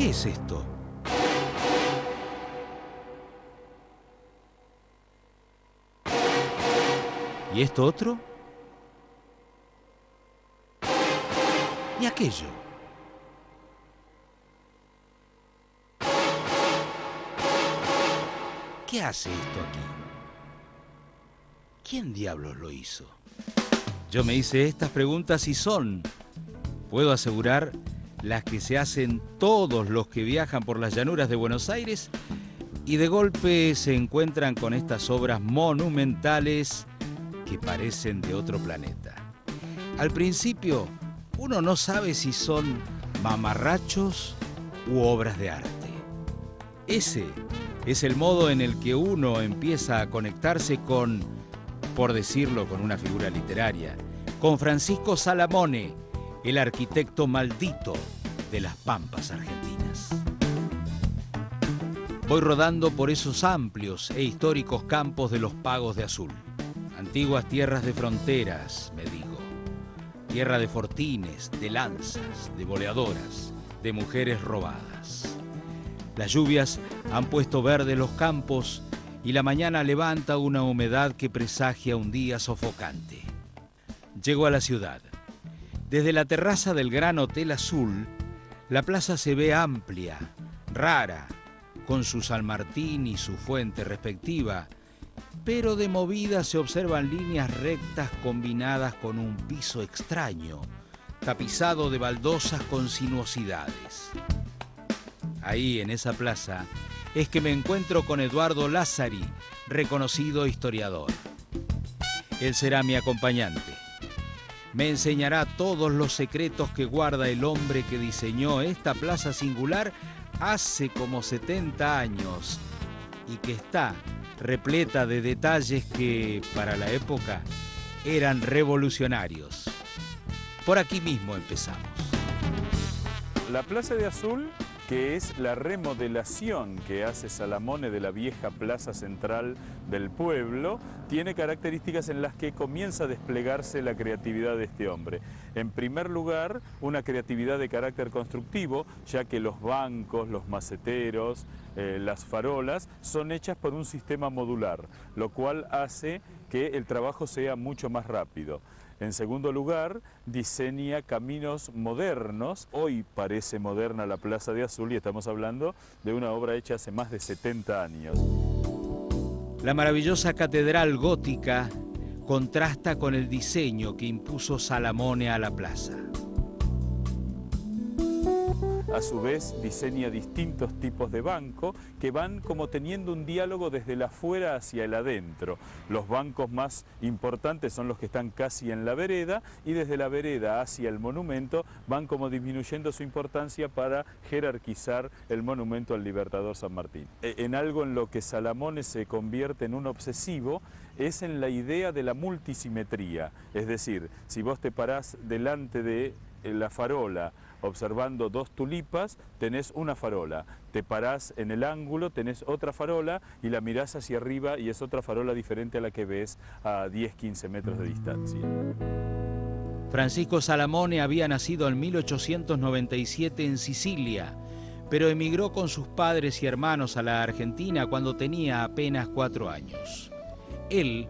¿Qué es esto? ¿Y esto otro? ¿Y aquello? ¿Qué hace esto aquí? ¿Quién diablos lo hizo? Yo me hice estas preguntas y son, puedo asegurar, las que se hacen todos los que viajan por las llanuras de Buenos Aires y de golpe se encuentran con estas obras monumentales que parecen de otro planeta. Al principio, uno no sabe si son mamarrachos u obras de arte. Ese es el modo en el que uno empieza a conectarse con, por decirlo con una figura literaria, con Francisco Salamone, el arquitecto maldito de las pampas argentinas. Voy rodando por esos amplios e históricos campos de los Pagos de Azul. Antiguas tierras de fronteras, me digo. Tierra de fortines, de lanzas, de boleadoras, de mujeres robadas. Las lluvias han puesto verde los campos y la mañana levanta una humedad que presagia un día sofocante. Llego a la ciudad. Desde la terraza del Gran Hotel Azul, la plaza se ve amplia, rara, con su San Martín y su fuente respectiva, pero de movida se observan líneas rectas combinadas con un piso extraño, tapizado de baldosas con sinuosidades. Ahí, en esa plaza, es que me encuentro con Eduardo Lázari, reconocido historiador. Él será mi acompañante. Me enseñará todos los secretos que guarda el hombre que diseñó esta plaza singular hace como 70 años y que está repleta de detalles que, para la época, eran revolucionarios. Por aquí mismo empezamos. La Plaza de Azul, que es la remodelación que hace Salamone de la vieja plaza central del pueblo, tiene características en las que comienza a desplegarse la creatividad de este hombre. En primer lugar, una creatividad de carácter constructivo, ya que los bancos, los maceteros, las farolas son hechas por un sistema modular, lo cual hace que el trabajo sea mucho más rápido. En segundo lugar, diseña caminos modernos. Hoy parece moderna la Plaza de Azul y estamos hablando de una obra hecha hace más de 70 años. La maravillosa catedral gótica contrasta con el diseño que impuso Salamone a la plaza. A su vez diseña distintos tipos de banco que van como teniendo un diálogo desde el afuera hacia el adentro. Los bancos más importantes son los que están casi en la vereda y desde la vereda hacia el monumento van como disminuyendo su importancia para jerarquizar el monumento al Libertador San Martín. En algo en lo que Salamone se convierte en un obsesivo es en la idea de la multisimetría. Es decir, si vos te parás delante de la farola observando dos tulipas, tenés una farola. Te parás en el ángulo, tenés otra farola y la mirás hacia arriba y es otra farola diferente a la que ves a 10-15 metros de distancia. Francisco Salamone había nacido en 1897 en Sicilia, pero emigró con sus padres y hermanos a la Argentina cuando tenía apenas 4 años. Él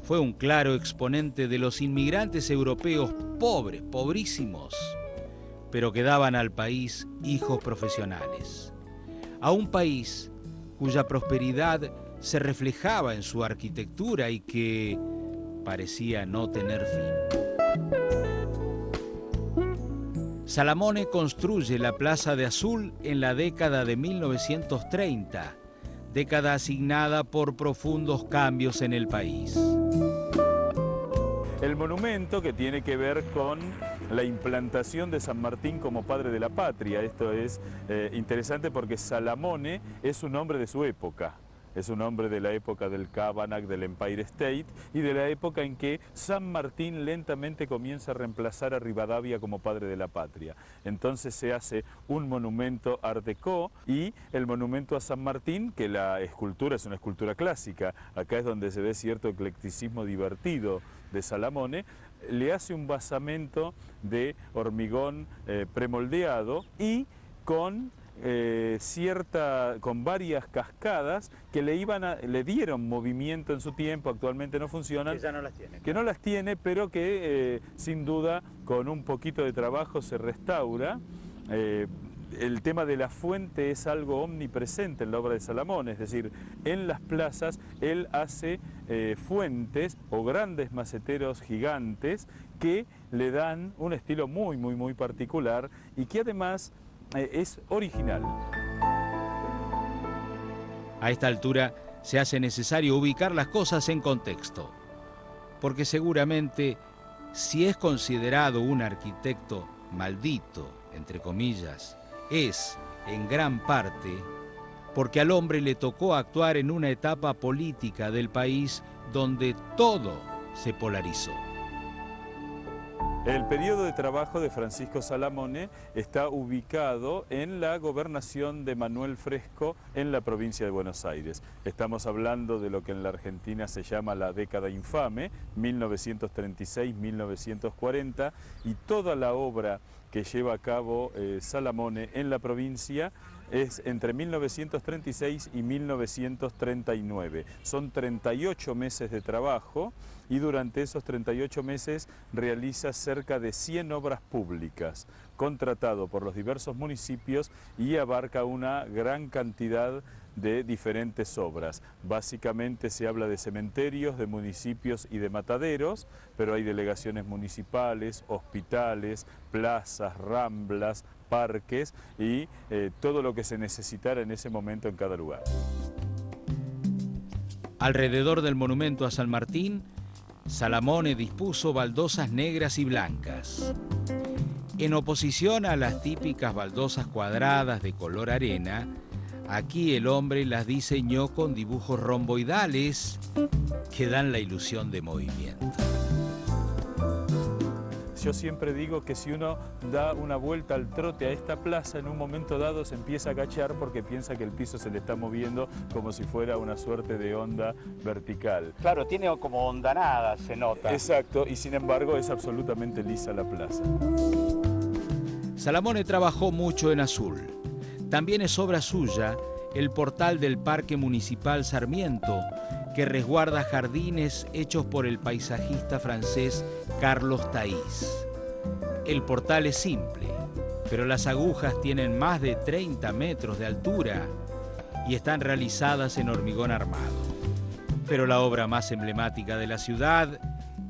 fue un claro exponente de los inmigrantes europeos pobres, pobrísimos, pero que daban al país hijos profesionales. A un país cuya prosperidad se reflejaba en su arquitectura y que parecía no tener fin. Salamone construye la Plaza de Azul en la década de 1930, década asignada por profundos cambios en el país. El monumento que tiene que ver con la implantación de San Martín como padre de la patria. Esto es interesante porque Salamone es un hombre de su época. Es un hombre de la época del Kavanagh, del Empire State y de la época en que San Martín lentamente comienza a reemplazar a Rivadavia como padre de la patria. Entonces se hace un monumento Art Deco y el monumento a San Martín, que la escultura es una escultura clásica. Acá es donde se ve cierto eclecticismo divertido de Salamone, le hace un basamento de hormigón premoldeado y con con varias cascadas que le dieron movimiento en su tiempo, actualmente no funcionan. Que ya no las tiene. Que no las tiene, pero que sin duda con un poquito de trabajo se restaura. El tema de la fuente es algo omnipresente en la obra de Salamone, es decir, en las plazas él hace fuentes o grandes maceteros gigantes que le dan un estilo muy particular y que además es original. A esta altura se hace necesario ubicar las cosas en contexto, porque seguramente si es considerado un arquitecto maldito, entre comillas, es, en gran parte, porque al hombre le tocó actuar en una etapa política del país donde todo se polarizó. El periodo de trabajo de Francisco Salamone está ubicado en la gobernación de Manuel Fresco en la provincia de Buenos Aires. Estamos hablando de lo que en la Argentina se llama la década infame, 1936-1940, y toda la obra que lleva a cabo Salamone en la provincia es entre 1936 y 1939. Son 38 meses de trabajo y durante esos 38 meses realiza cerca de 100 obras públicas, contratado por los diversos municipios y abarca una gran cantidad de diferentes obras. Básicamente se habla de cementerios, de municipios y de mataderos, pero hay delegaciones municipales, hospitales, plazas, ramblas, parques y todo lo que se necesitara en ese momento en cada lugar. Alrededor del monumento a San Martín, Salamone dispuso baldosas negras y blancas. En oposición a las típicas baldosas cuadradas de color arena, aquí el hombre las diseñó con dibujos romboidales que dan la ilusión de movimiento. Yo siempre digo que si uno da una vuelta al trote a esta plaza, en un momento dado se empieza a agachar porque piensa que el piso se le está moviendo como si fuera una suerte de onda vertical. Claro, tiene como ondanada, se nota. Exacto, y sin embargo es absolutamente lisa la plaza. Salamone trabajó mucho en azul. También es obra suya el portal del Parque Municipal Sarmiento, que resguarda jardines hechos por el paisajista francés Carlos Thays. El portal es simple, pero las agujas tienen más de 30 metros de altura y están realizadas en hormigón armado. Pero la obra más emblemática de la ciudad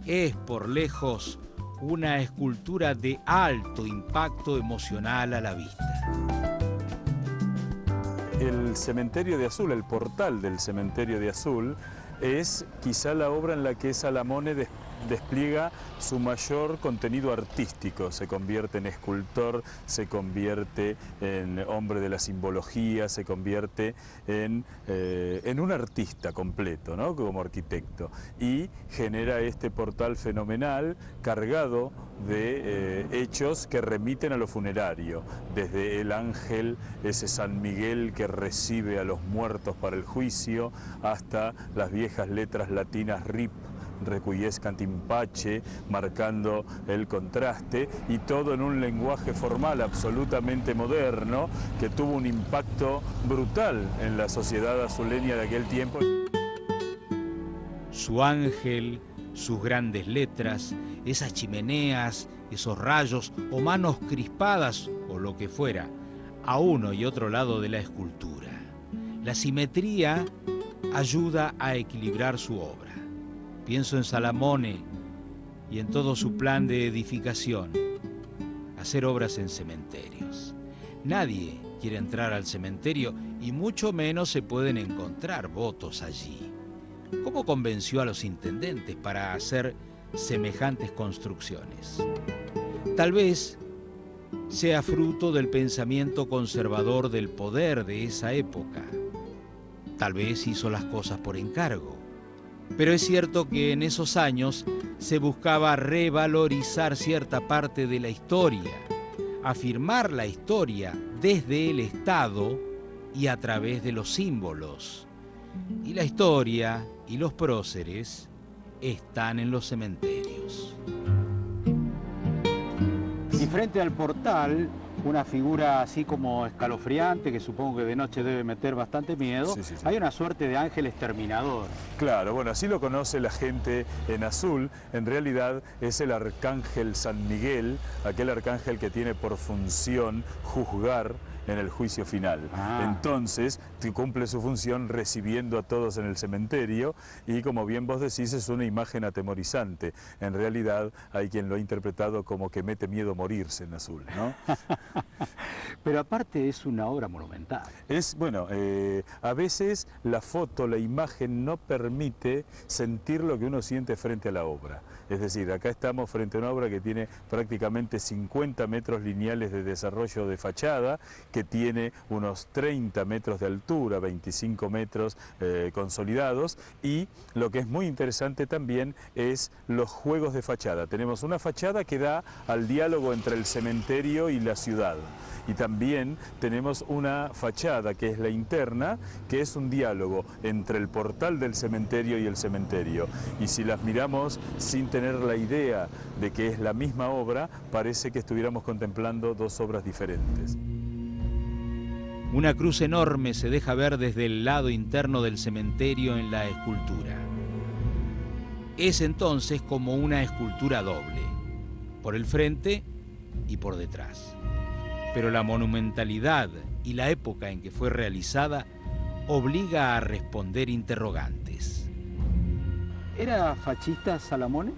es, por lejos, una escultura de alto impacto emocional a la vista. El Cementerio de Azul, el portal del Cementerio de Azul, es quizá la obra en la que Salamone despliega su mayor contenido artístico. Se convierte en escultor, se convierte en hombre de la simbología, se convierte en un artista completo, ¿no? Como arquitecto. Y genera este portal fenomenal cargado de hechos que remiten a lo funerario, desde el ángel, ese San Miguel que recibe a los muertos para el juicio, hasta las viejas letras latinas RIP, Requiescat in pace, marcando el contraste, y todo en un lenguaje formal absolutamente moderno que tuvo un impacto brutal en la sociedad azuleña de aquel tiempo. Su ángel, sus grandes letras, esas chimeneas, esos rayos o manos crispadas o lo que fuera, a uno y otro lado de la escultura. La simetría ayuda a equilibrar su obra. Pienso en Salamone y en todo su plan de edificación, hacer obras en cementerios. Nadie quiere entrar al cementerio y mucho menos se pueden encontrar votos allí. ¿Cómo convenció a los intendentes para hacer semejantes construcciones? Tal vez sea fruto del pensamiento conservador del poder de esa época. Tal vez hizo las cosas por encargo. Pero es cierto que en esos años se buscaba revalorizar cierta parte de la historia, afirmar la historia desde el Estado y a través de los símbolos. Y la historia y los próceres están en los cementerios. Y frente al portal una figura así como escalofriante, que supongo que de noche debe meter bastante miedo. Sí, sí, sí. Hay una suerte de ángel exterminador. Claro, bueno, así lo conoce la gente en azul. En realidad es el arcángel San Miguel, aquel arcángel que tiene por función juzgar en el juicio final. Entonces, cumple su función recibiendo a todos en el cementerio y, como bien vos decís, es una imagen atemorizante. En realidad hay quien lo ha interpretado como que mete miedo morirse en azul, ¿no? Pero aparte es una obra monumental. Es, bueno, a veces la foto, la imagen no permite sentir lo que uno siente frente a la obra. Es decir, acá estamos frente a una obra que tiene prácticamente 50 metros lineales de desarrollo de fachada, que tiene unos 30 metros de altura, 25 metros consolidados, y lo que es muy interesante también es los juegos de fachada. Tenemos una fachada que da al diálogo entre el cementerio y la ciudad. Y también tenemos una fachada que es la interna, que es un diálogo entre el portal del cementerio y el cementerio. Y si las miramos sin tener la idea de que es la misma obra, parece que estuviéramos contemplando dos obras diferentes. Una cruz enorme se deja ver desde el lado interno del cementerio en la escultura. Es entonces como una escultura doble, por el frente y por detrás. Pero la monumentalidad y la época en que fue realizada obliga a responder interrogantes. ¿Era fascista Salamone?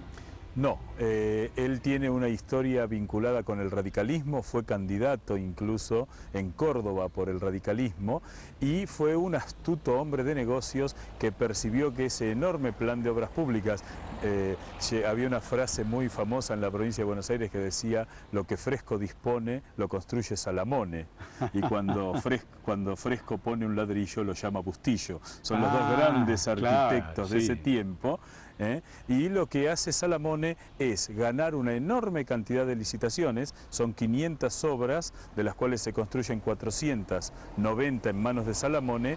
No, él tiene una historia vinculada con el radicalismo, fue candidato incluso en Córdoba por el radicalismo y fue un astuto hombre de negocios que percibió que ese enorme plan de obras públicas, había una frase muy famosa en la provincia de Buenos Aires que decía: lo que Fresco dispone lo construye Salamone, y cuando Fresco pone un ladrillo lo llama Bustillo. Son los dos grandes arquitectos claro, de sí. ese tiempo. Y lo que hace Salamone es ganar una enorme cantidad de licitaciones, son 500 obras, de las cuales se construyen 490 en manos de Salamone.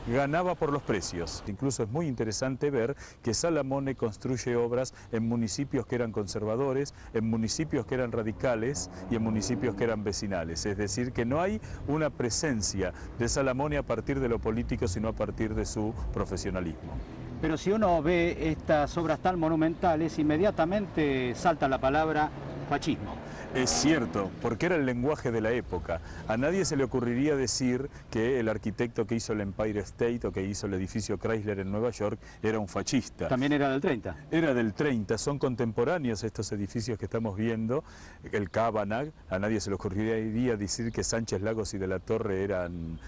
Ganaba por los precios. Incluso es muy interesante ver que Salamone construye obras en municipios que eran conservadores, en municipios que eran radicales y en municipios que eran vecinales. Es decir, que no hay una presencia de Salamone a partir de lo político, sino a partir de su profesionalismo. Pero si uno ve estas obras tan monumentales, inmediatamente salta la palabra fascismo. Es cierto, porque era el lenguaje de la época. A nadie se le ocurriría decir que el arquitecto que hizo el Empire State o que hizo el edificio Chrysler en Nueva York era un fascista. También era del 30. Era del 30, son contemporáneos estos edificios que estamos viendo. El Cabanag, a nadie se le ocurriría decir que Sánchez Lagos y de la Torre eran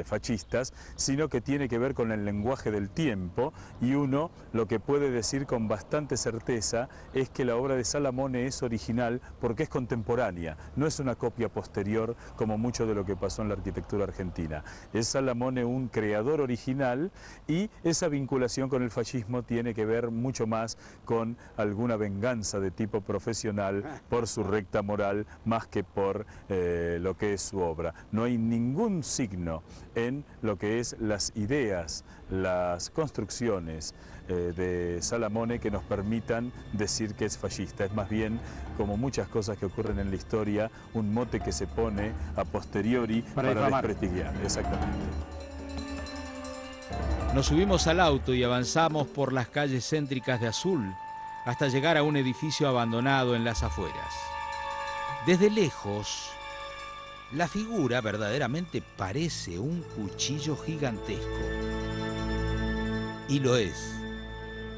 fascistas, sino que tiene que ver con el lenguaje del tiempo, y uno lo que puede decir con bastante certeza es que la obra de Salamone es original porque es contemporánea, no es una copia posterior como mucho de lo que pasó en la arquitectura argentina. Es Salamone un creador original, y esa vinculación con el fascismo tiene que ver mucho más con alguna venganza de tipo profesional por su recta moral más que por lo que es su obra. No hay ningún signo en lo que es las ideas, las construcciones de Salamone que nos permitan decir que es fascista. Es más bien, como muchas cosas que ocurren en la historia, un mote que se pone a posteriori para desprestigiar. Exactamente. Nos subimos al auto y avanzamos por las calles céntricas de Azul hasta llegar a un edificio abandonado en las afueras. Desde lejos, la figura verdaderamente parece un cuchillo gigantesco. Y lo es.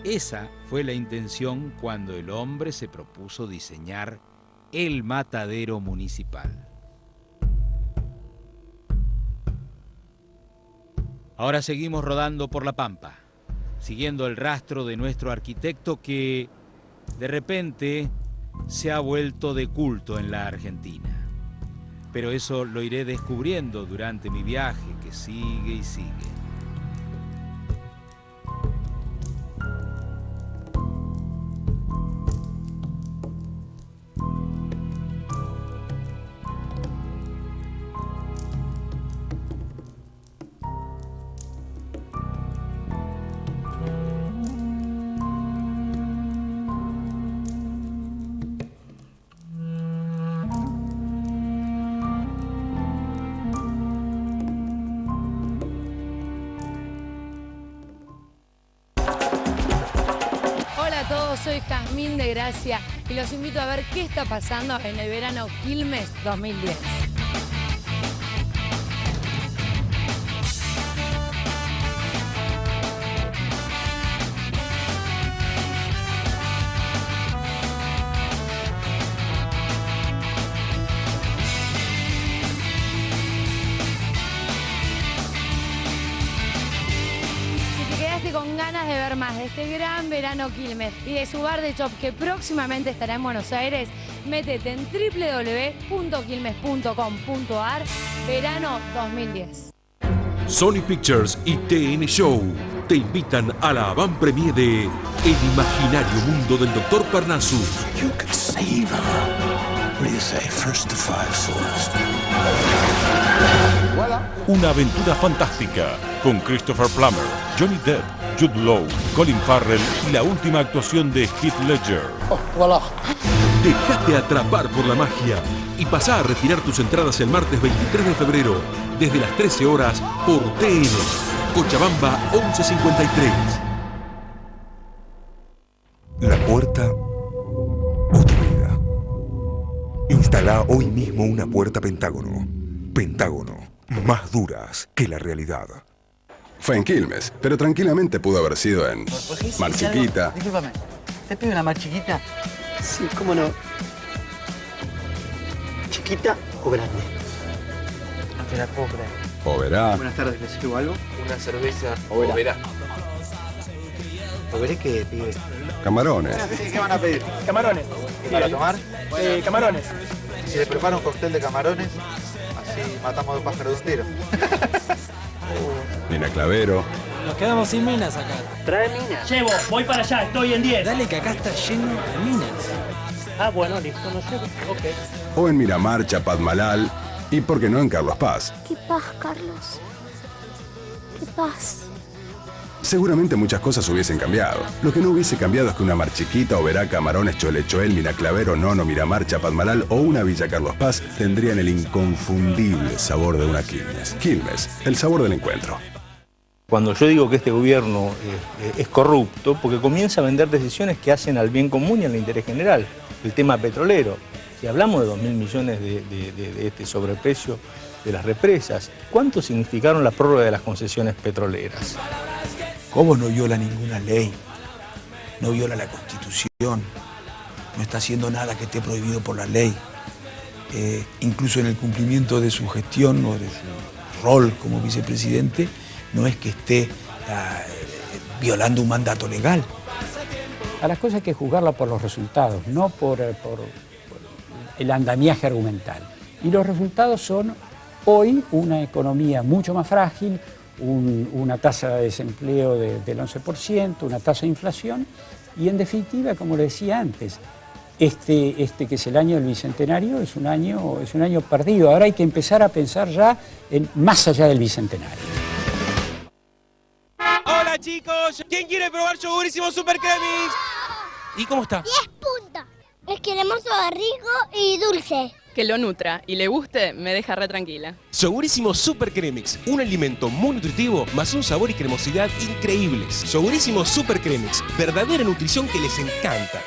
Esa fue la intención cuando el hombre se propuso diseñar el matadero municipal. Ahora seguimos rodando por la Pampa, siguiendo el rastro de nuestro arquitecto que, de repente, se ha vuelto de culto en la Argentina. Pero eso lo iré descubriendo durante mi viaje que sigue y sigue. Jazmín de Gracia y los invito a ver qué está pasando en el verano Quilmes 2010. Con ganas de ver más de este gran verano Quilmes y de su bar de chop que próximamente estará en Buenos Aires, métete en www.quilmes.com.ar verano 2010. Sony Pictures y TN Show te invitan a la avant-premiere de El imaginario mundo del Dr. Parnassus. You can save her. What do you say? First to five swords. Una aventura fantástica con Christopher Plummer, Johnny Depp, Jude Law, Colin Farrell y la última actuación de Heath Ledger. Déjate atrapar por la magia y pasá a retirar tus entradas el martes 23 de febrero desde las 13 horas por TN, Cochabamba 1153. La puerta o tu vida. Instala hoy mismo una puerta Pentágono. Pentágono, más duras que la realidad. Fue en Quilmes, pero tranquilamente pudo haber sido en Mar Chiquita. Discúlpame, ¿te pido una Mar Chiquita? Sí, cómo no. ¿Chiquita o grande? No te la puedo creer. O verá. Buenas tardes, ¿les sirvo algo? Una cerveza o verá. ¿O veré qué, pibe? Camarones. ¿Qué van a pedir? Camarones. ¿Y para tomar? Camarones. Si le preparo un cóctel de camarones, así matamos dos pájaros de un tiro. Nina Clavero. Nos quedamos sin minas acá. ¿Trae minas? Llevo, voy para allá, estoy en 10. Dale que acá está lleno de minas. Ah, bueno, listo, no llevo. Ok. O en Miramar, Chapadmalal y, por qué no, en Carlos Paz. Qué paz, Carlos. Qué paz. Seguramente muchas cosas hubiesen cambiado. Lo que no hubiese cambiado es que una Mar Chiquita, Oberá, Camarones, Cholechoel, Miraclavero, Nono, Miramar, Chapadmalal o una Villa Carlos Paz tendrían el inconfundible sabor de una Quilmes. Quilmes, el sabor del encuentro. Cuando yo digo que este gobierno es corrupto, porque comienza a vender decisiones que hacen al bien común y al interés general. El tema petrolero. Si hablamos de 2.000 millones de este sobreprecio de las represas, ¿cuánto significaron la prórroga de las concesiones petroleras? Cobos no viola ninguna ley, no viola la Constitución, no está haciendo nada que esté prohibido por la ley. Incluso en el cumplimiento de su gestión o de su rol como vicepresidente, no es que esté violando un mandato legal. A las cosas hay que juzgarlas por los resultados, no por el andamiaje argumental. Y los resultados son hoy una economía mucho más frágil, una tasa de desempleo del 11%, una tasa de inflación y, en definitiva, como le decía antes, este que es el año del Bicentenario es un año perdido. Ahora hay que empezar a pensar ya en más allá del Bicentenario. Hola chicos, ¿quién quiere probar Yogurísimo Super Cremix? ¿Y cómo está? 10 puntos. Es cremoso, rico y dulce. Que lo nutra y le guste, me deja re tranquila. Yogurísimo Super Cremix, un alimento muy nutritivo más un sabor y cremosidad increíbles. Yogurísimo Super Cremix, verdadera nutrición que les encanta.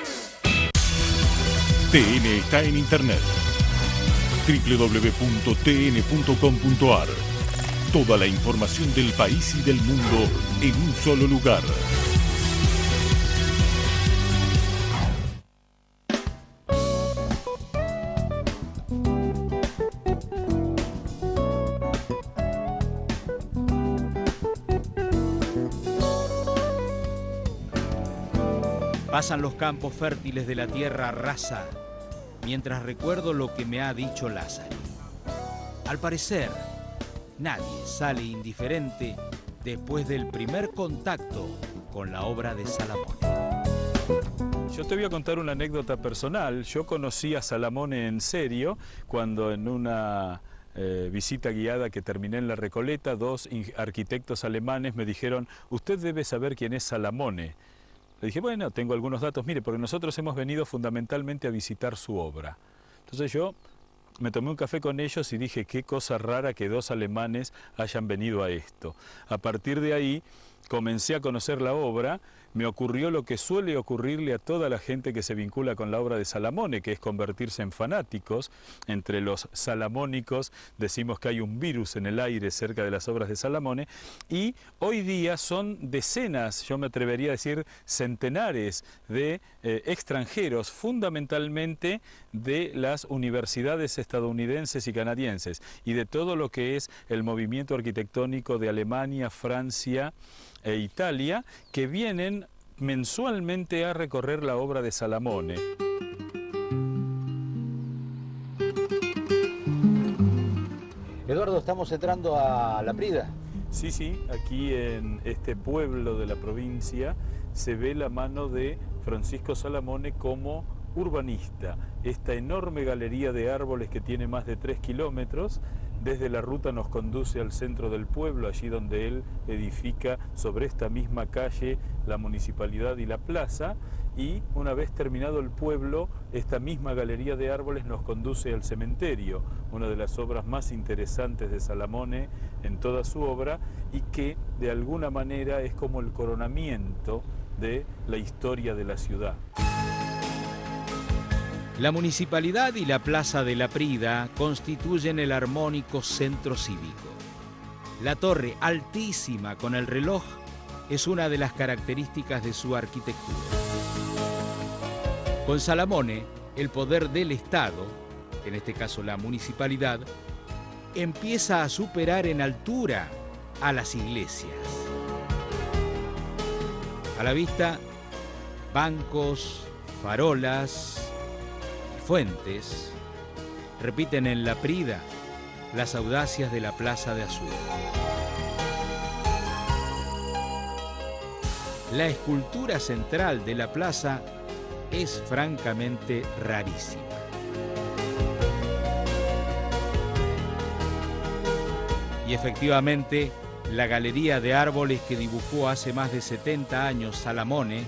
TN está en internet. www.tn.com.ar. Toda la información del país y del mundo en un solo lugar. Pasan los campos fértiles de la tierra rasa, mientras recuerdo lo que me ha dicho Lázaro. Al parecer, nadie sale indiferente después del primer contacto con la obra de Salamone. Yo te voy a contar una anécdota personal. Yo conocí a Salamone en serio cuando en una visita guiada que terminé en La Recoleta, dos arquitectos alemanes me dijeron: usted debe saber quién es Salamone. Le dije, bueno, tengo algunos datos, mire, porque nosotros hemos venido fundamentalmente a visitar su obra. Entonces yo me tomé un café con ellos y dije, qué cosa rara que dos alemanes hayan venido a esto. A partir de ahí comencé a conocer la obra me ocurrió lo que suele ocurrirle a toda la gente que se vincula con la obra de Salamone, que es convertirse en fanáticos. Entre los salamónicos decimos que hay un virus en el aire cerca de las obras de Salamone, y hoy día son decenas, yo me atrevería a decir centenares de extranjeros, fundamentalmente de las universidades estadounidenses y canadienses, y de todo lo que es el movimiento arquitectónico de Alemania, Francia e Italia, que vienen mensualmente a recorrer la obra de Salamone. Eduardo, estamos entrando a La Prida. Sí, sí, aquí en este pueblo de la provincia se ve la mano de Francisco Salamone como urbanista. Esta enorme galería de árboles que tiene más de 3 kilómetros, desde la ruta nos conduce al centro del pueblo, allí donde él edifica sobre esta misma calle la municipalidad y la plaza, y una vez terminado el pueblo, esta misma galería de árboles nos conduce al cementerio, una de las obras más interesantes de Salamone en toda su obra, y que de alguna manera es como el coronamiento de la historia de la ciudad. La municipalidad y la Plaza de La Prida constituyen el armónico centro cívico. La torre, altísima con el reloj, es una de las características de su arquitectura. Con Salamone, el poder del Estado, en este caso la municipalidad, empieza a superar en altura a las iglesias. A la vista, bancos, farolas, fuentes repiten en La Prida las audacias de la Plaza de Azul. La escultura central de la plaza es francamente rarísima. Y efectivamente, la galería de árboles que dibujó hace más de 70 años Salamone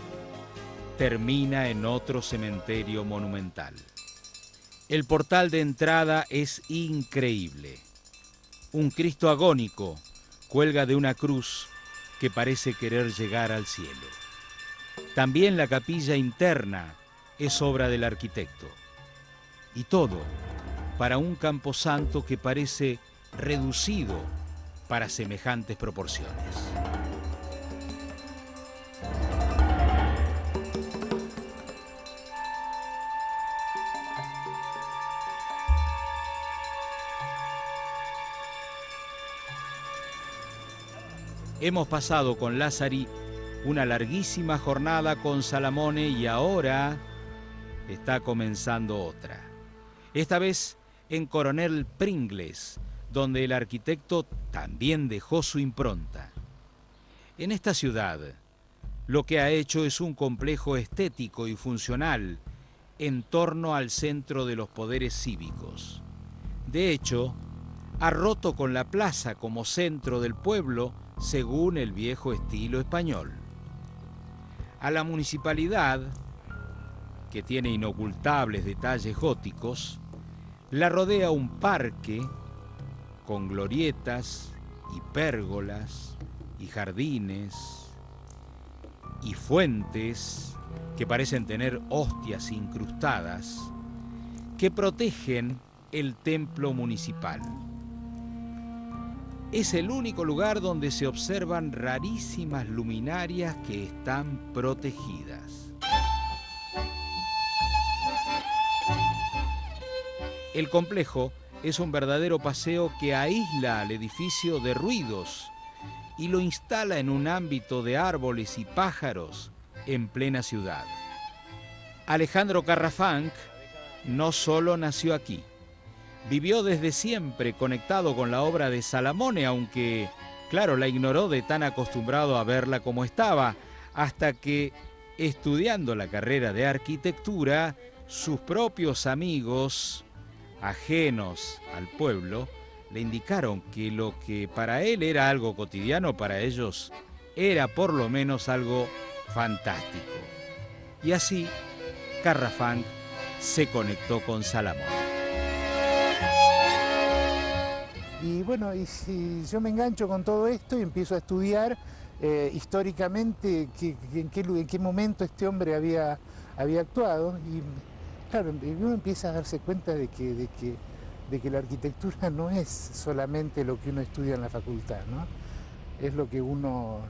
termina en otro cementerio monumental. El portal de entrada es increíble. Un Cristo agónico cuelga de una cruz que parece querer llegar al cielo. También la capilla interna es obra del arquitecto. Y todo para un camposanto que parece reducido para semejantes proporciones. Hemos pasado con Lázari una larguísima jornada con Salamone y ahora está comenzando otra. Esta vez en Coronel Pringles, donde el arquitecto también dejó su impronta. En esta ciudad, lo que ha hecho es un complejo estético y funcional en torno al centro de los poderes cívicos. De hecho, ha roto con la plaza como centro del pueblo según el viejo estilo español. A la municipalidad, que tiene inocultables detalles góticos, la rodea un parque con glorietas y pérgolas y jardines y fuentes que parecen tener hostias incrustadas que protegen el templo municipal. Es el único lugar donde se observan rarísimas luminarias que están protegidas. El complejo es un verdadero paseo que aísla al edificio de ruidos y lo instala en un ámbito de árboles y pájaros en plena ciudad. Alejandro Carrafanc no solo nació aquí. Vivió desde siempre conectado con la obra de Salamone, aunque, claro, la ignoró de tan acostumbrado a verla como estaba, hasta que, estudiando la carrera de arquitectura, sus propios amigos, ajenos al pueblo, le indicaron que lo que para él era algo cotidiano, para ellos era por lo menos algo fantástico. Y así, Carrafanc se conectó con Salamone. Y bueno, y si yo me engancho con todo esto y empiezo a estudiar históricamente en qué momento este hombre había actuado. Y claro, uno empieza a darse cuenta de que la arquitectura no es solamente lo que uno estudia en la facultad, ¿no? Es lo que uno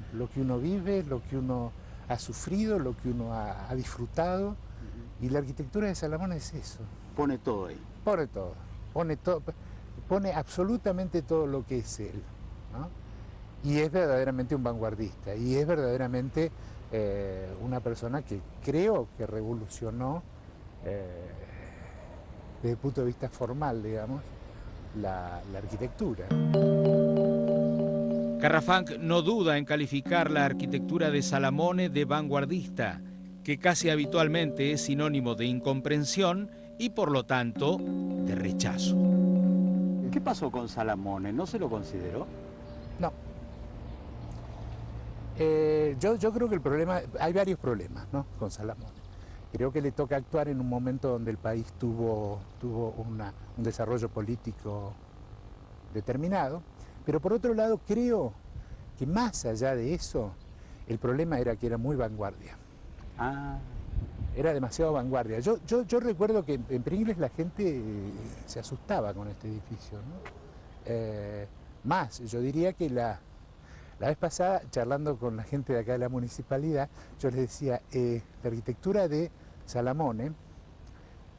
vive, lo que uno ha sufrido, lo que uno ha disfrutado. Y la arquitectura de Salamone es eso. Pone todo ahí. Pone todo, pone absolutamente todo lo que es él, ¿no? Y es verdaderamente un vanguardista, y es verdaderamente una persona que creo que revolucionó, desde el punto de vista formal, digamos, la arquitectura. Carrafang no duda en calificar la arquitectura de Salamone de vanguardista, que casi habitualmente es sinónimo de incomprensión y por lo tanto de rechazo. ¿Qué pasó con Salamone? ¿No se lo consideró? No. Yo creo que el problema, hay varios problemas, ¿no?, con Salamone. Creo que le toca actuar en un momento donde el país tuvo un desarrollo político determinado, pero por otro lado creo que más allá de eso, el problema era que era muy vanguardia. Era demasiado vanguardia. Yo recuerdo que en Pringles la gente se asustaba con este edificio, ¿no? Más, yo diría que la vez pasada, charlando con la gente de acá de la municipalidad, yo les decía, la arquitectura de Salamone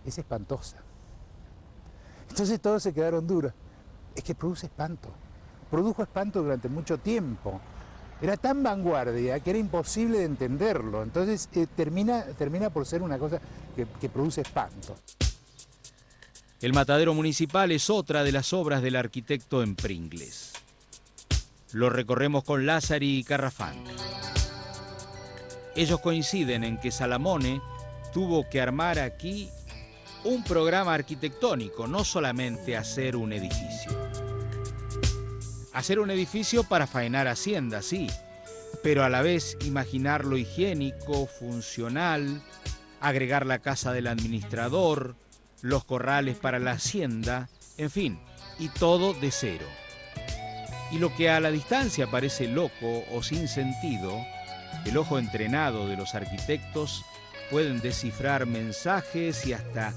es espantosa. Entonces todos se quedaron duros. Es que produce espanto. Produjo espanto durante mucho tiempo. Era tan vanguardia que era imposible de entenderlo. Entonces termina por ser una cosa que produce espanto. El matadero municipal es otra de las obras del arquitecto en Pringles. Lo recorremos con Lázari y Carrafang. Ellos coinciden en que Salamone tuvo que armar aquí un programa arquitectónico, no solamente hacer un edificio. Hacer un edificio para faenar hacienda, sí, pero a la vez imaginarlo higiénico, funcional, agregar la casa del administrador, los corrales para la hacienda, en fin, y todo de cero. Y lo que a la distancia parece loco o sin sentido, el ojo entrenado de los arquitectos pueden descifrar mensajes y hasta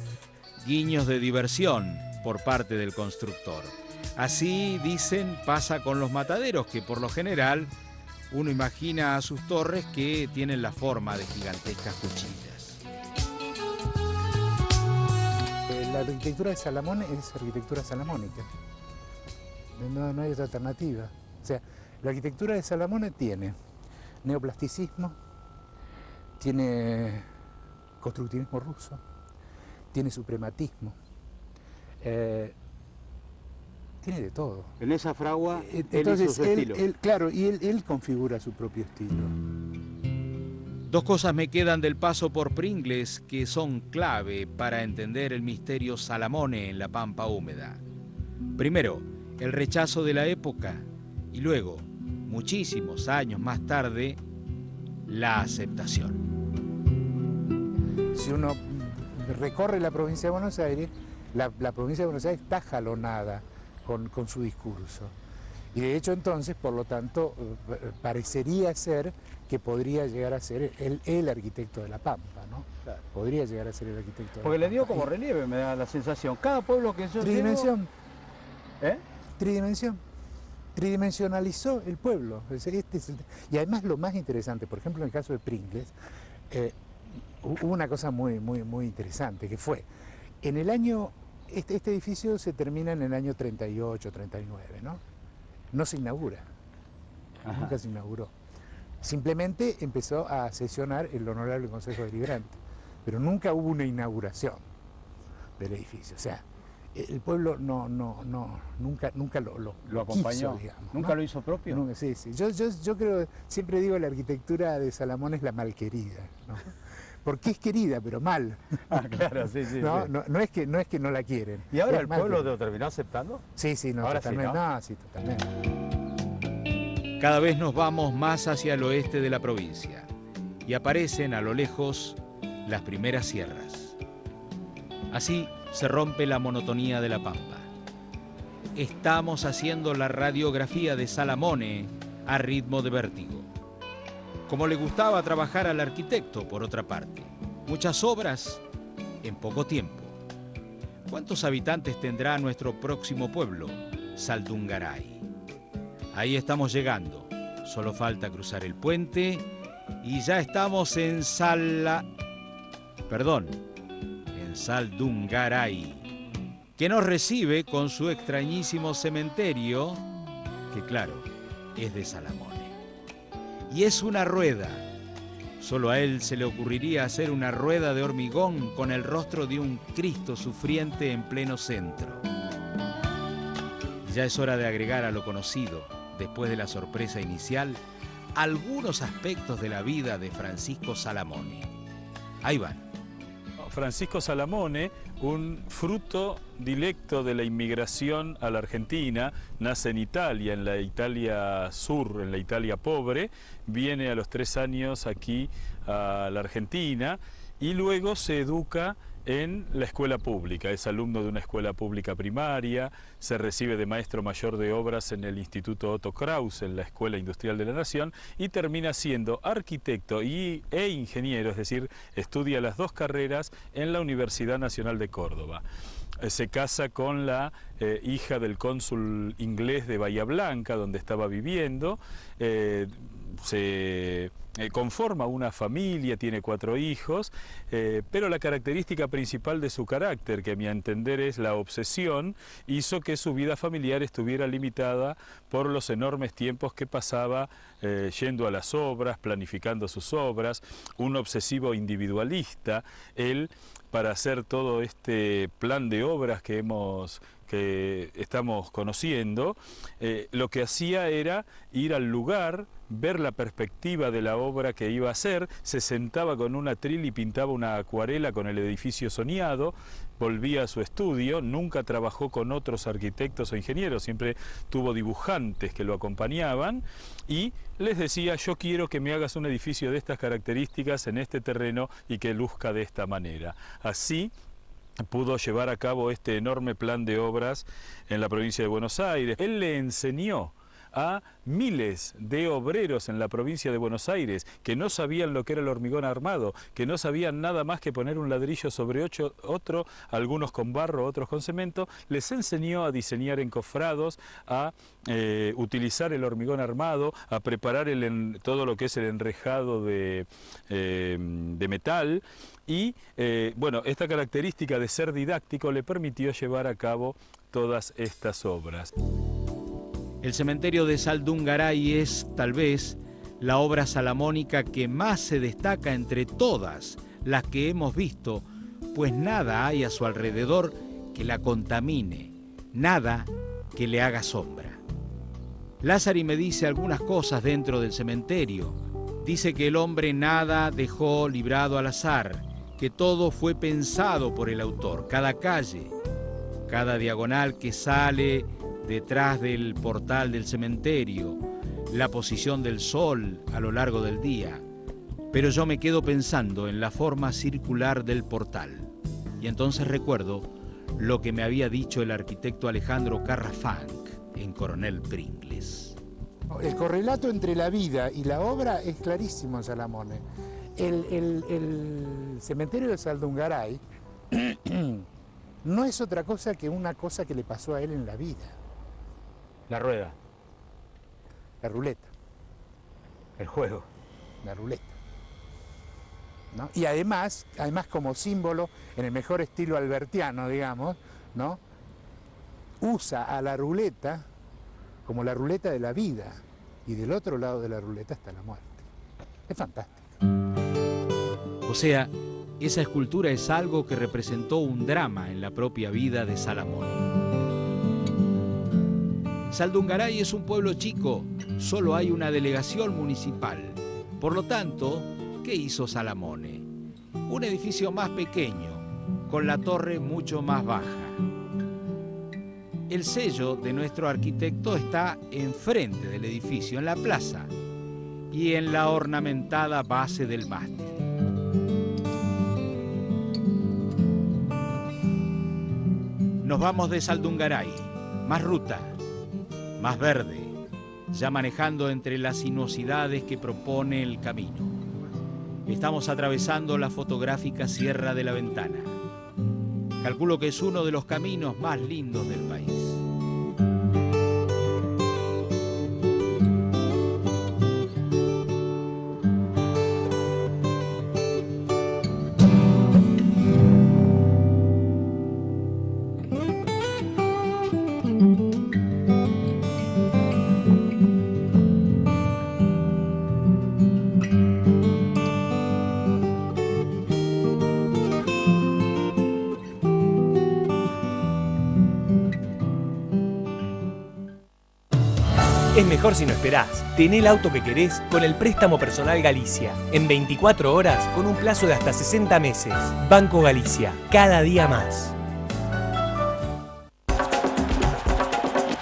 guiños de diversión por parte del constructor. Así, dicen, pasa con los mataderos, que por lo general uno imagina a sus torres que tienen la forma de gigantescas cuchillas. La arquitectura de Salamone es arquitectura salamónica. No hay otra alternativa. O sea, la arquitectura de Salamone tiene neoplasticismo, tiene constructivismo ruso, tiene suprematismo, tiene de todo. En esa fragua, entonces, él hizo su estilo. Claro, y él configura su propio estilo. Dos cosas me quedan del paso por Pringles que son clave para entender el misterio Salamone en la Pampa húmeda. Primero, el rechazo de la época y luego, muchísimos años más tarde, la aceptación. Si uno recorre la provincia de Buenos Aires, la provincia de Buenos Aires está jalonada con su discurso. Y de hecho entonces, por lo tanto, parecería ser que podría llegar a ser el arquitecto de la Pampa, ¿no? Claro. Podría llegar a ser el arquitecto de Porque la le dio Pampa. como relieve, me da la sensación. Cada pueblo que yo Tridimensión. llego... Tridimensión. Tridimensionalizó el pueblo. Y además lo más interesante, por ejemplo en el caso de Pringles, hubo una cosa muy interesante, que fue, en el año, este edificio se termina en el año 38, 39, ¿no? No se inaugura. Ajá. Nunca se inauguró. Simplemente empezó a sesionar el Honorable Consejo Deliberante, pero nunca hubo una inauguración del edificio. O sea, el pueblo nunca lo acompañó, quiso, digamos, nunca, ¿no? Lo hizo propio. Nunca, sí. Yo creo, siempre digo, la arquitectura de Salamone es la malquerida, ¿no? Porque es querida, pero mal. Claro, sí. No es que no la quieren. ¿Y ahora el pueblo lo terminó aceptando? Sí, ahora totalmente. Sí, ¿no? Totalmente. Cada vez nos vamos más hacia el oeste de la provincia y aparecen a lo lejos las primeras sierras. Así se rompe la monotonía de la Pampa. Estamos haciendo la radiografía de Salamone a ritmo de vértigo. como le gustaba trabajar al arquitecto, por otra parte. Muchas obras en poco tiempo. ¿Cuántos habitantes tendrá nuestro próximo pueblo, Saldungaray? Ahí estamos llegando. Solo falta cruzar el puente y ya estamos en Saldungaray, que nos recibe con su extrañísimo cementerio, que claro, es de Salamone. Y es una rueda. Solo a él se le ocurriría hacer una rueda de hormigón con el rostro de un Cristo sufriente en pleno centro. Ya es hora de agregar a lo conocido, después de la sorpresa inicial, algunos aspectos de la vida de Francisco Salamone. Ahí van. Francisco Salamone, un fruto directo de la inmigración a la Argentina, nace en Italia, en la Italia sur, en la Italia pobre, viene a los 3 años aquí a la Argentina y luego se educa en la escuela pública. Es alumno de una escuela pública primaria, se recibe de maestro mayor de obras en el Instituto Otto Kraus, en la Escuela Industrial de la Nación, y termina siendo arquitecto e ingeniero, es decir, estudia las 2 carreras en la Universidad Nacional de Córdoba. Se casa con la hija del cónsul inglés de Bahía Blanca, donde estaba viviendo, se conforma una familia, tiene 4 hijos, pero la característica principal de su carácter, que a mi entender es la obsesión, hizo que su vida familiar estuviera limitada por los enormes tiempos que pasaba yendo a las obras, planificando sus obras, un obsesivo individualista. Él, para hacer todo este plan de obras que estamos conociendo, lo que hacía era ir al lugar, ver la perspectiva de la obra que iba a hacer, se sentaba con un atril y pintaba una acuarela con el edificio soñado, volvía a su estudio, nunca trabajó con otros arquitectos o ingenieros, siempre tuvo dibujantes que lo acompañaban y les decía: yo quiero que me hagas un edificio de estas características en este terreno y que luzca de esta manera. Así pudo llevar a cabo este enorme plan de obras en la provincia de Buenos Aires. Él le enseñó a miles de obreros en la provincia de Buenos Aires que no sabían lo que era el hormigón armado, que no sabían nada más que poner un ladrillo sobre otro, algunos con barro, otros con cemento. Les enseñó a diseñar encofrados, a utilizar el hormigón armado, a preparar todo lo que es el enrejado de metal. Y bueno, esta característica de ser didáctico le permitió llevar a cabo todas estas obras. El cementerio de Saldungaray es, tal vez, la obra salamónica que más se destaca entre todas las que hemos visto, pues nada hay a su alrededor que la contamine, nada que le haga sombra. Lázari me dice algunas cosas dentro del cementerio. Dice que el hombre nada dejó librado al azar, que todo fue pensado por el autor, cada calle, cada diagonal que sale detrás del portal del cementerio, la posición del sol a lo largo del día. Pero yo me quedo pensando en la forma circular del portal. Y entonces recuerdo lo que me había dicho el arquitecto Alejandro Carrafanc en Coronel Pringles. El correlato entre la vida y la obra es clarísimo en Salamone. El cementerio de Saldungaray no es otra cosa que una cosa que le pasó a él en la vida. La rueda. La ruleta. El juego. La ruleta. ¿No? Y además como símbolo, en el mejor estilo albertiano, digamos, ¿no?, usa a la ruleta como la ruleta de la vida, y del otro lado de la ruleta está la muerte. Es fantástico. O sea, esa escultura es algo que representó un drama en la propia vida de Salamone. Saldungaray es un pueblo chico, solo hay una delegación municipal. Por lo tanto, ¿qué hizo Salamone? Un edificio más pequeño, con la torre mucho más baja. El sello de nuestro arquitecto está enfrente del edificio, en la plaza, y en la ornamentada base del mástil. Nos vamos de Saldungaray, más ruta, más verde, ya manejando entre las sinuosidades que propone el camino. Estamos atravesando la fotográfica Sierra de la Ventana. Calculo que es uno de los caminos más lindos del país. Es mejor si no esperás. Tené el auto que querés con el préstamo personal Galicia. En 24 horas con un plazo de hasta 60 meses. Banco Galicia. Cada día más.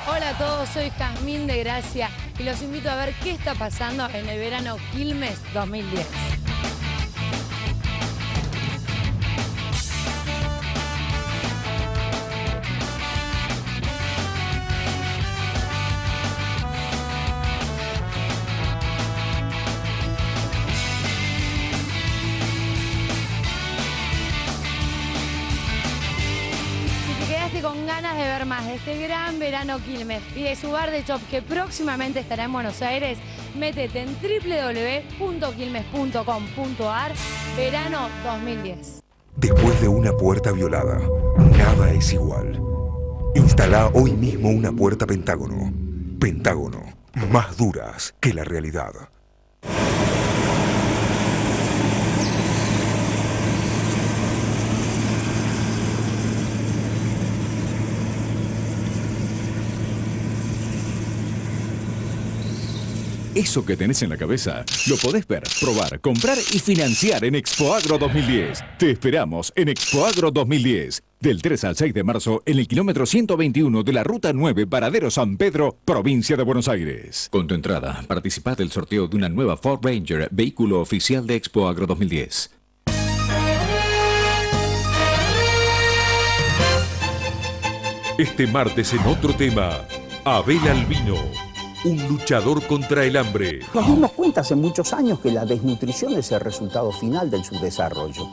Hola a todos, soy Jazmín de Gracia y los invito a ver qué está pasando en el verano Quilmes 2010. Con ganas de ver más de este gran verano Quilmes y de su bar de chop que próximamente estará en Buenos Aires, métete en www.quilmes.com.ar verano 2010. Después de una puerta violada, nada es igual. Instala hoy mismo una puerta Pentágono. Pentágono, más duras que la realidad. Eso que tenés en la cabeza, lo podés ver, probar, comprar y financiar en Expoagro 2010. Te esperamos en Expoagro 2010. Del 3 al 6 de marzo, en el kilómetro 121 de la Ruta 9, Paradero San Pedro, provincia de Buenos Aires. Con tu entrada, participá del sorteo de una nueva Ford Ranger, vehículo oficial de Expoagro 2010. Este martes en otro tema, Abel Albino. Un luchador contra el hambre. Nos dimos cuenta hace muchos años que la desnutrición es el resultado final del subdesarrollo.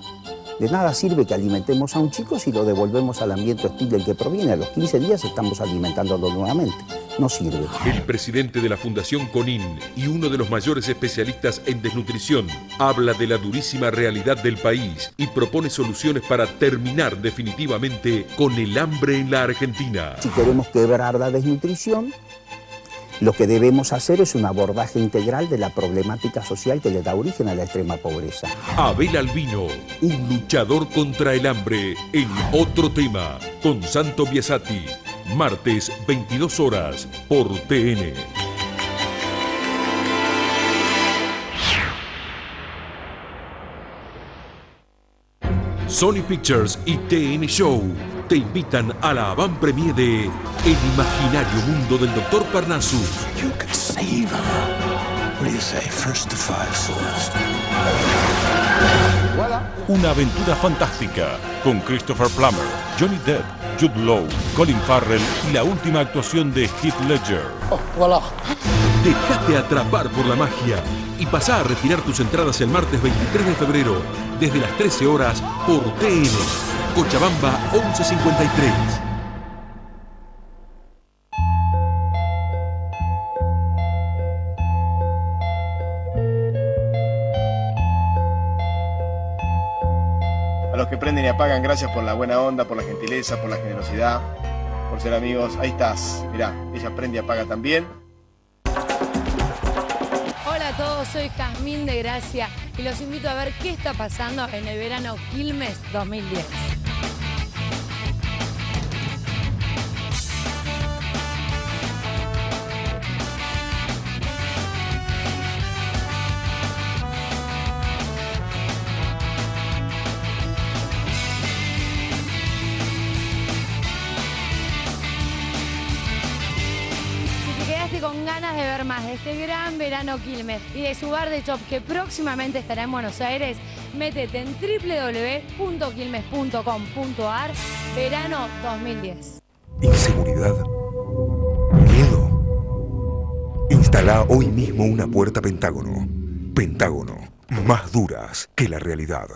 De nada sirve que alimentemos a un chico si lo devolvemos al ambiente hostil del que proviene. A los 15 días estamos alimentándolo nuevamente. No sirve. El presidente de la Fundación CONIN y uno de los mayores especialistas en desnutrición habla de la durísima realidad del país y propone soluciones para terminar definitivamente con el hambre en la Argentina. Si queremos quebrar la desnutrición, lo que debemos hacer es un abordaje integral de la problemática social que le da origen a la extrema pobreza. Abel Albino, un luchador contra el hambre, en otro tema, con Santo Biasati, martes 22 horas por TN. Sony Pictures y TN Show te invitan a la avant-premiere de El imaginario mundo del Dr. Parnassus. You could save her. What do you say? First to five first. Una aventura fantástica con Christopher Plummer, Johnny Depp, Jude Law, Colin Farrell y la última actuación de Heath Ledger. Oh, voilà. Déjate atrapar por la magia y pasá a retirar tus entradas el martes 23 de febrero desde las 13 horas por TN, Cochabamba 1153. A los que prenden y apagan, gracias por la buena onda, por la gentileza, por la generosidad, por ser amigos. Ahí estás, mirá, ella prende y apaga también. Hola a todos, soy Jazmín de Gracia y los invito a ver qué está pasando en el verano Quilmes 2010. Con ganas de ver más de este gran verano Quilmes y de su bar de chop que próximamente estará en Buenos Aires, métete en www.quilmes.com.ar verano 2010. Inseguridad, miedo, Instala hoy mismo una puerta Pentágono. Pentágono, más duras que la realidad.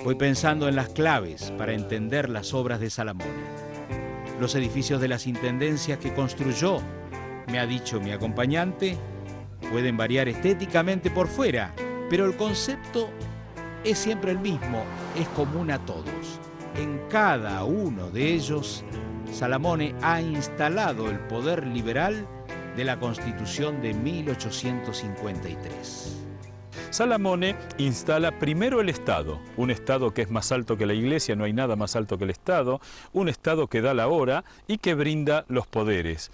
Voy pensando en las claves para entender las obras de Salamone. Los edificios de las intendencias que construyó, me ha dicho mi acompañante, pueden variar estéticamente por fuera, pero el concepto es siempre el mismo, es común a todos. En cada uno de ellos, Salamone ha instalado el poder liberal de la Constitución de 1853. Salamone instala primero el Estado, un Estado que es más alto que la Iglesia, no hay nada más alto que el Estado, un Estado que da la hora y que brinda los poderes.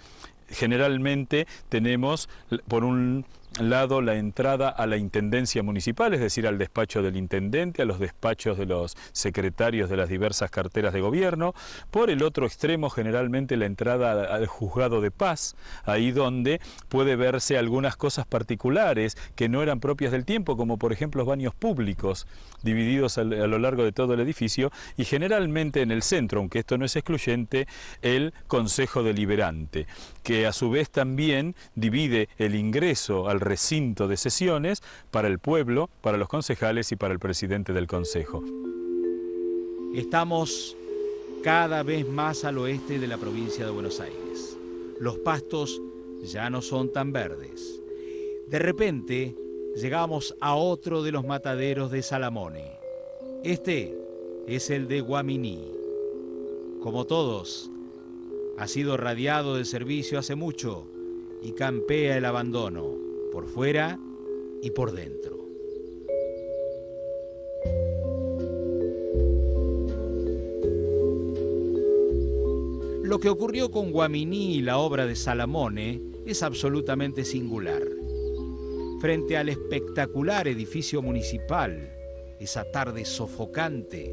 Generalmente tenemos, por un lado, la entrada a la intendencia municipal, es decir, al despacho del intendente, a los despachos de los secretarios de las diversas carteras de gobierno. Por el otro extremo, generalmente la entrada al juzgado de paz, ahí donde puede verse algunas cosas particulares que no eran propias del tiempo, como por ejemplo los baños públicos divididos a lo largo de todo el edificio, y generalmente en el centro, aunque esto no es excluyente, el Consejo Deliberante, que a su vez también divide el ingreso al recinto de sesiones para el pueblo, para los concejales y para el presidente del Consejo. Estamos cada vez más al oeste de la provincia de Buenos Aires. Los pastos ya no son tan verdes. De repente llegamos a otro de los mataderos de Salamone. Este es el de Guaminí. Como todos, ha sido radiado de servicio hace mucho y campea el abandono, por fuera y por dentro. Lo que ocurrió con Guaminí y la obra de Salamone es absolutamente singular. Frente al espectacular edificio municipal, esa tarde sofocante,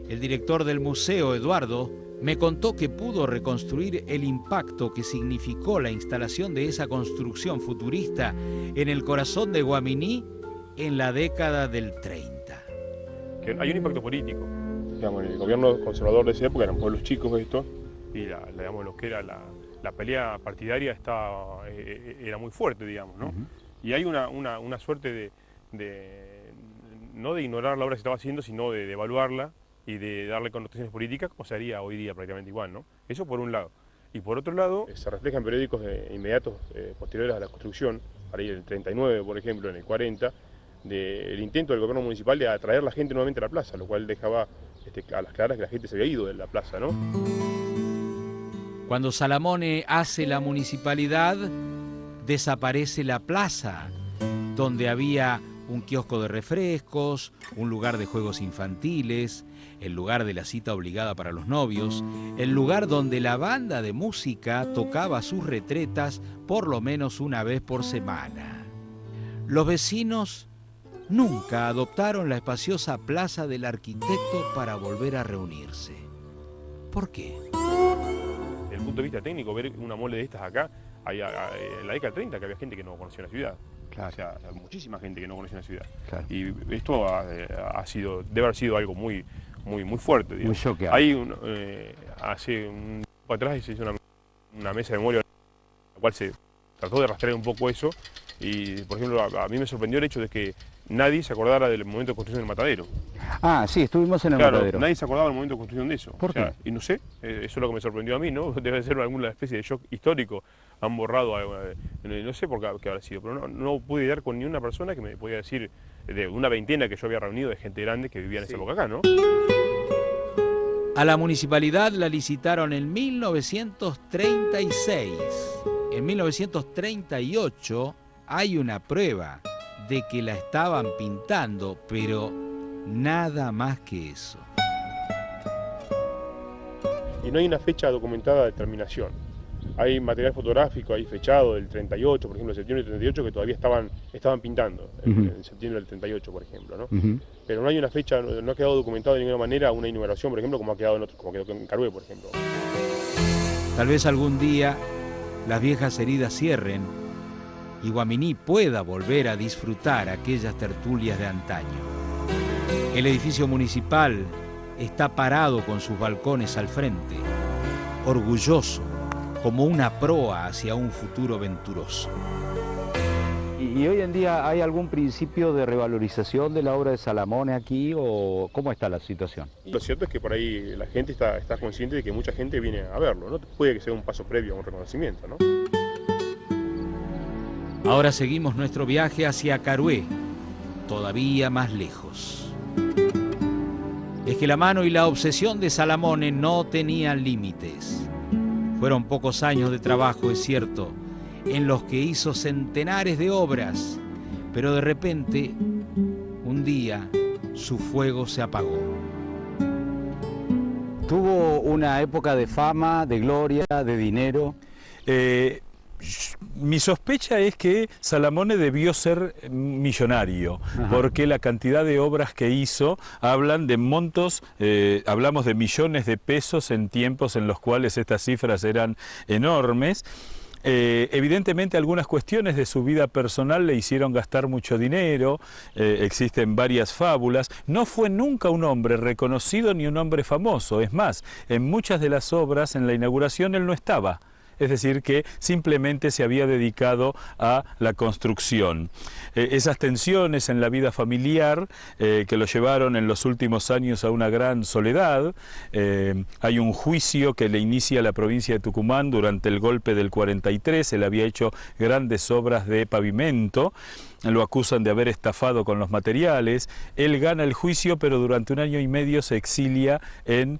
el director del museo, Eduardo, me contó que pudo reconstruir el impacto que significó la instalación de esa construcción futurista en el corazón de Guaminí en la década del 30. Que hay un impacto político. Digamos, el gobierno conservador de esa época eran pueblos chicos estos, y digamos, lo que era la pelea partidaria era muy fuerte, digamos, ¿no? Y hay una suerte no de ignorar la obra que se estaba haciendo, sino de evaluarla y de darle connotaciones políticas, como se haría hoy día prácticamente igual, ¿no? Eso por un lado. Y por otro lado, se refleja en periódicos inmediatos posteriores a la construcción, para ir en el 39, por ejemplo, en el 40, del intento del gobierno municipal de atraer la gente nuevamente a la plaza, lo cual dejaba a las claras que la gente se había ido de la plaza, ¿no? Cuando Salamone hace la municipalidad, desaparece la plaza, donde había un kiosco de refrescos, un lugar de juegos infantiles, el lugar de la cita obligada para los novios, el lugar donde la banda de música tocaba sus retretas por lo menos una vez por semana. Los vecinos nunca adoptaron la espaciosa plaza del arquitecto para volver a reunirse. ¿Por qué? Desde el punto de vista técnico, ver una mole de estas acá, en la década del 30 que había gente que no conocía la ciudad. Claro. O sea, muchísima gente que no conocía la ciudad. Claro. Y esto debe haber sido algo muy fuerte. Digamos. Muy choqueante. Hace un tiempo atrás se hizo una mesa de memoria, la cual se trató de rastrear un poco eso. Y, por ejemplo, a mí me sorprendió el hecho de que nadie se acordara del momento de construcción del matadero. Ah, sí, estuvimos en el matadero. Nadie se acordaba del momento de construcción de eso. ¿Por qué? Y no sé, eso es lo que me sorprendió a mí, ¿no? Debe ser alguna especie de shock histórico. Han borrado, no sé por qué habrá sido, pero no pude dar con ni una persona que me podía decir, de una veintena que yo había reunido de gente grande que vivía en esa época acá, ¿no? A la municipalidad la licitaron en 1936. En 1938 hay una prueba de que la estaban pintando, pero nada más que eso. Y no hay una fecha documentada de terminación. hay material fotográfico ahí fechado del 38, por ejemplo, de septiembre del 38, que todavía estaban pintando, en septiembre del 38, por ejemplo, ¿no? Pero no hay una fecha, no ha quedado documentado de ninguna manera una inauguración, por ejemplo, como ha quedado en como quedó en Carué, por ejemplo. Tal vez algún día las viejas heridas cierren y Guaminí pueda volver a disfrutar aquellas tertulias de antaño. El edificio municipal está parado con sus balcones al frente, orgulloso, como una proa hacia un futuro venturoso. ¿Y hoy en día hay algún principio de revalorización de la obra de Salamone aquí o cómo está la situación? Lo cierto es que por ahí la gente está consciente de que mucha gente viene a verlo, ¿no? Puede que sea un paso previo a un reconocimiento, ¿no? Ahora seguimos nuestro viaje hacia Carué, todavía más lejos. Es que la mano y la obsesión de Salamone no tenían límites. Fueron pocos años de trabajo, es cierto, en los que hizo centenares de obras, pero de repente, un día, su fuego se apagó. ¿Tuvo una época de fama, de gloria, de dinero? Mi sospecha es que Salamone debió ser millonario, porque la cantidad de obras que hizo hablan de montos, hablamos de millones de pesos en tiempos en los cuales estas cifras eran enormes. Evidentemente algunas cuestiones de su vida personal le hicieron gastar mucho dinero, existen varias fábulas. No fue nunca un hombre reconocido ni un hombre famoso, es más, en muchas de las obras en la inauguración él no estaba. Es decir, que simplemente se había dedicado a la construcción. Esas tensiones en la vida familiar que lo llevaron en los últimos años a una gran soledad. Hay un juicio que le inicia la provincia de Tucumán durante el golpe del 43. Él había hecho grandes obras de pavimento. Lo acusan de haber estafado con los materiales. Él gana el juicio, pero durante 1 año y medio se exilia en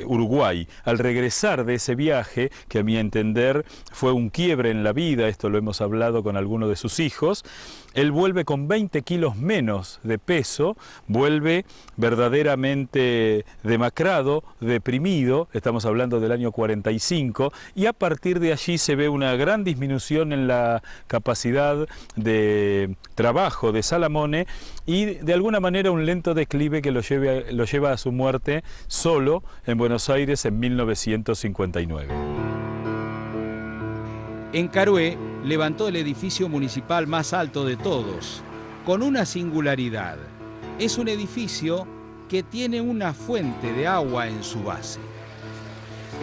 Uruguay. Al regresar de ese viaje, que a mi entender fue un quiebre en la vida, esto lo hemos hablado con alguno de sus hijos, él vuelve con 20 kilos menos de peso, vuelve verdaderamente demacrado, deprimido, estamos hablando del año 45, y a partir de allí se ve una gran disminución en la capacidad de trabajo de Salamone y de alguna manera un lento declive que lo lleva a su muerte solo en Buenos Aires en 1959. En Carué levantó el edificio municipal más alto de todos, con una singularidad. Es un edificio que tiene una fuente de agua en su base.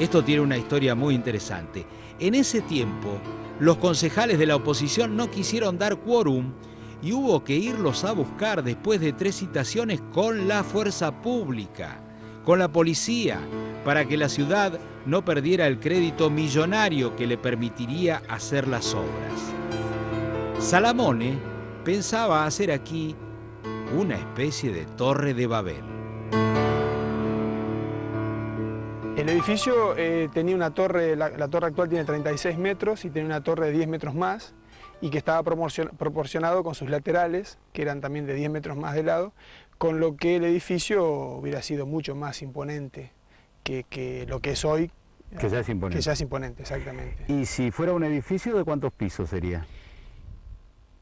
Esto tiene una historia muy interesante. En ese tiempo, los concejales de la oposición no quisieron dar quórum y hubo que irlos a buscar después de 3 citaciones con la fuerza pública, con la policía, para que la ciudad no perdiera el crédito millonario que le permitiría hacer las obras. Salamone pensaba hacer aquí una especie de Torre de Babel. El edificio tenía una torre, la torre actual tiene 36 metros y tiene una torre de 10 metros más y que estaba proporcionado con sus laterales, que eran también de 10 metros más de lado, con lo que el edificio hubiera sido mucho más imponente que lo que es hoy. Que ya es imponente. Que ya es imponente, exactamente. ¿Y si fuera un edificio, de cuántos pisos sería?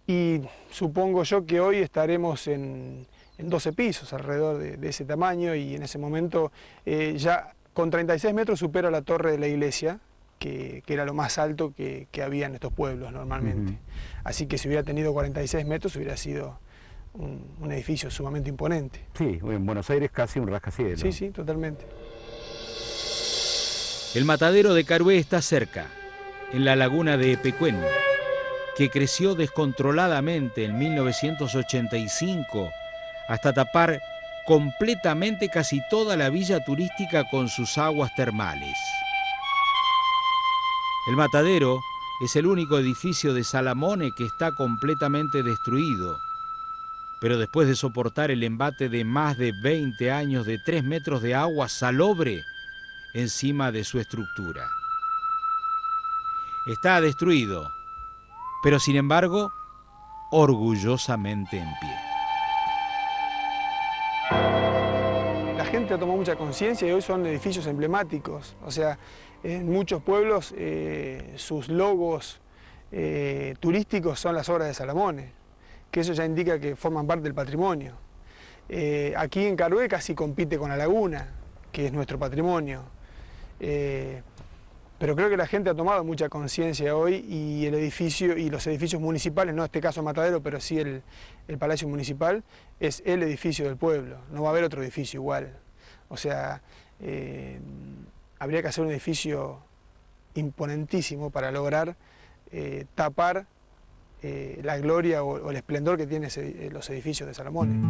Y supongo yo que hoy estaremos en 12 pisos, alrededor de ese tamaño, y en ese momento ya con 36 metros supera la torre de la iglesia, que era lo más alto que había en estos pueblos normalmente. Así que si hubiera tenido 46 metros hubiera sido un edificio sumamente imponente. Sí, en Buenos Aires casi un rascacielos. Sí, sí, totalmente. El matadero de Carué está cerca, en la laguna de Epecuén, que creció descontroladamente en 1985 hasta tapar completamente casi toda la villa turística con sus aguas termales. El matadero es el único edificio de Salamone que está completamente destruido, pero después de soportar el embate de más de 20 años de 3 metros de agua salobre encima de su estructura. Está destruido, pero sin embargo, orgullosamente en pie. La gente ha tomado mucha conciencia y hoy son edificios emblemáticos. O sea, en muchos pueblos sus logos turísticos son las obras de Salamone, que eso ya indica que forman parte del patrimonio. Aquí en Carué casi compite con la laguna, que es nuestro patrimonio. Pero creo que la gente ha tomado mucha conciencia hoy y el edificio y los edificios municipales, no en este caso Matadero, pero sí el Palacio Municipal, es el edificio del pueblo. No va a haber otro edificio igual. O sea, habría que hacer un edificio imponentísimo para lograr tapar la gloria o el esplendor que tienen los edificios de Salamone.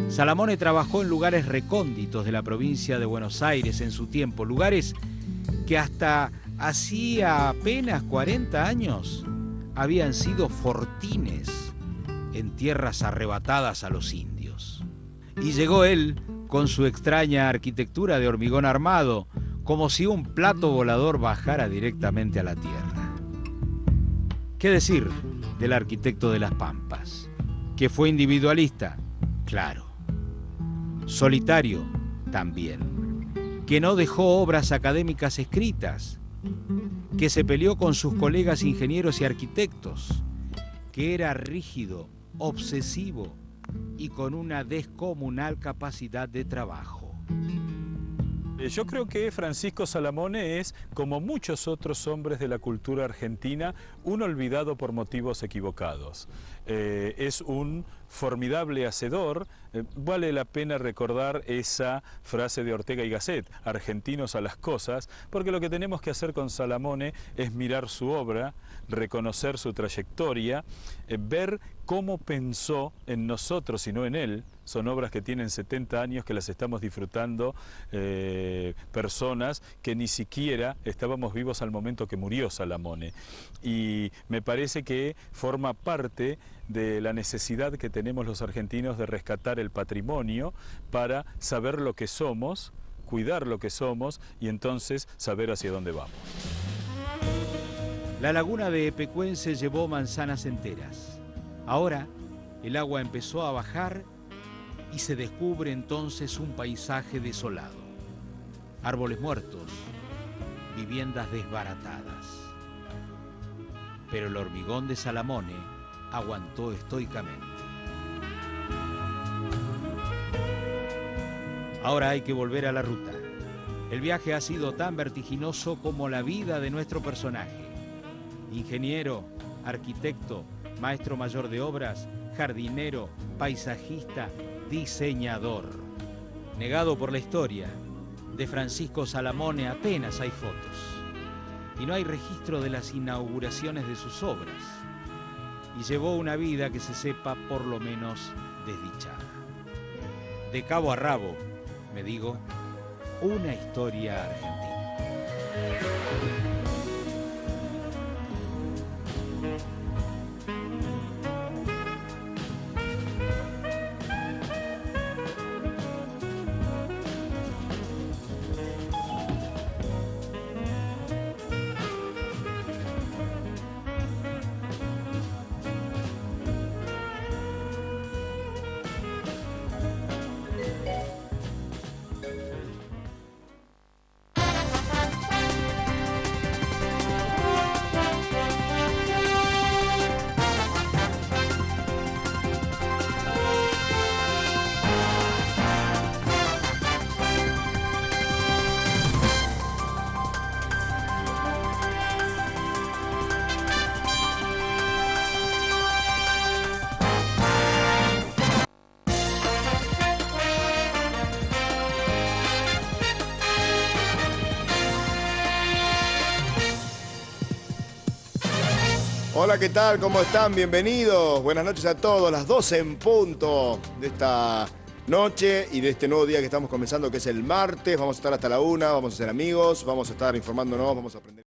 Salamone trabajó en lugares recónditos de la provincia de Buenos Aires en su tiempo, lugares que hasta hacía apenas 40 años habían sido fortines en tierras arrebatadas a los indios. Y llegó él con su extraña arquitectura de hormigón armado, como si un plato volador bajara directamente a la tierra. ¿Qué decir del arquitecto de las Pampas? ¿Que fue individualista? Claro. Solitario, también. Que no dejó obras académicas escritas, que se peleó con sus colegas ingenieros y arquitectos, que era rígido, obsesivo y con una descomunal capacidad de trabajo. Yo creo que Francisco Salamone es, como muchos otros hombres de la cultura argentina, un olvidado por motivos equivocados. Es un formidable hacedor. Vale la pena recordar esa frase de Ortega y Gasset, argentinos a las cosas, porque lo que tenemos que hacer con Salamone es mirar su obra, reconocer su trayectoria, ver cómo pensó en nosotros y no en él. Son obras que tienen 70 años, que las estamos disfrutando personas que ni siquiera estábamos vivos al momento que murió Salamone. Y me parece que forma parte de la necesidad que tenemos los argentinos de rescatar el patrimonio para saber lo que somos, cuidar lo que somos y entonces saber hacia dónde vamos. La laguna de Epecuén se llevó manzanas enteras. Ahora el agua empezó a bajar y se descubre entonces un paisaje desolado. Árboles muertos, viviendas desbaratadas. Pero el hormigón de Salamone aguantó estoicamente. Ahora hay que volver a la ruta. El viaje ha sido tan vertiginoso como la vida de nuestro personaje. Ingeniero, arquitecto, maestro mayor de obras, jardinero, paisajista, diseñador. Negado por la historia, de Francisco Salamone apenas hay fotos. Y no hay registro de las inauguraciones de sus obras. Y llevó una vida que se sepa por lo menos desdichada. De cabo a rabo, me digo, una historia argentina. Hola, ¿qué tal? ¿Cómo están? Bienvenidos. Buenas noches a todos. Las 12 en punto de esta noche y de este nuevo día que estamos comenzando, que es el martes. Vamos a estar hasta la 1, vamos a ser amigos, vamos a estar informándonos, vamos a aprender.